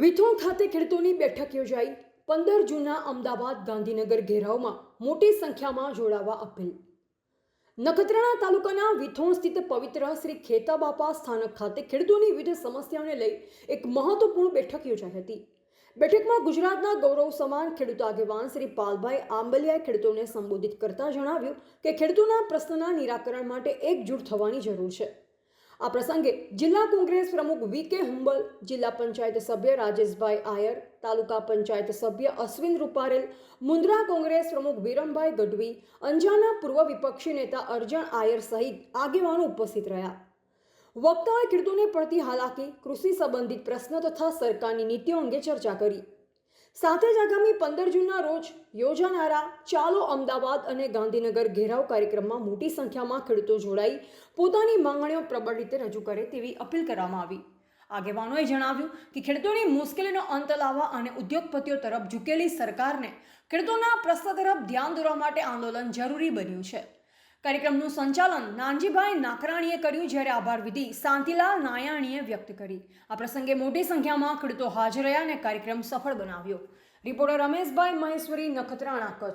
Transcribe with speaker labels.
Speaker 1: વિથોણ ખાતે ખેડૂતોની બેઠક યોજાઈ 15 જૂનના અમદાવાદ ગાંધીનગર ઘેરાવમાં મોટી સંખ્યામાં જોડાવા અપીલ। નખત્રાણા તાલુકાના વિથોણ સ્થિત પવિત્ર શ્રી ખેતાબાપા સ્થાનક ખાતે ખેડૂતોની વિવિધ સમસ્યાઓને લઈ એક મહત્વપૂર્ણ બેઠક યોજાઈ હતી। બેઠકમાં ગુજરાતના ગૌરવ સમાન ખેડૂત આગેવાન શ્રી પાલભાઈ આંબલિયાએ ખેડૂતોને સંબોધિત કરતા જણાવ્યું કે ખેડૂતોના પ્રશ્નના નિરાકરણ માટે એકજૂટ થવાની જરૂર છે। આ પ્રસંગે જિલ્લા કોંગ્રેસ પ્રમુખ વી.કે. હુંબલ, જિલ્લા પંચાયત સભ્ય રાજેશભાઈ આયર, તાલુકા પંચાયત સભ્ય અશ્વિન રૂપારેલ, મુન્દ્રા કોંગ્રેસ પ્રમુખ વિરમભાઈ ગઢવી, અંજારના પૂર્વ વિપક્ષી નેતા અરજણ આયર સહિત આગેવાનો ઉપસ્થિત રહ્યા। વક્તાઓએ ખેડૂતોને પડતી હાલાકી, કૃષિ સંબંધિત પ્રશ્નો તથા સરકારની નીતિઓ અંગે ચર્ચા કરી। સાથે જ આગામી 15 જૂનના રોજ યોજાનારા ચાલો અમદાવાદ અને ગાંધીનગર ઘેરાવ કાર્યક્રમમાં મોટી સંખ્યામાં ખેડૂતો જોડાઈ પોતાની માંગણીઓ પ્રબળ રીતે રજૂ કરે તેવી અપીલ કરવામાં આવી। આગેવાનોએ જણાવ્યું કે ખેડૂતોની મુશ્કેલીનો અંત લાવવા અને ઉદ્યોગપતિઓ તરફ ઝૂકેલી સરકારને ખેડૂતોના પ્રશ્ન તરફ ધ્યાન દોરવા માટે આંદોલન જરૂરી બન્યું છે। કાર્યક્રમનું સંચાલન નાનજીભાઈ નાકરાણીએ કર્યું, જ્યારે આભાર વિધિ શાંતિલાલ નાયાણીએ વ્યક્ત કરી। આ પ્રસંગે મોટી સંખ્યામાં ખેડૂતો હાજર રહ્યા અને કાર્યક્રમ સફળ બનાવ્યો। રિપોર્ટર રમેશભાઈ મહેશ્વરી, નખત્રાણા, કચ્છ।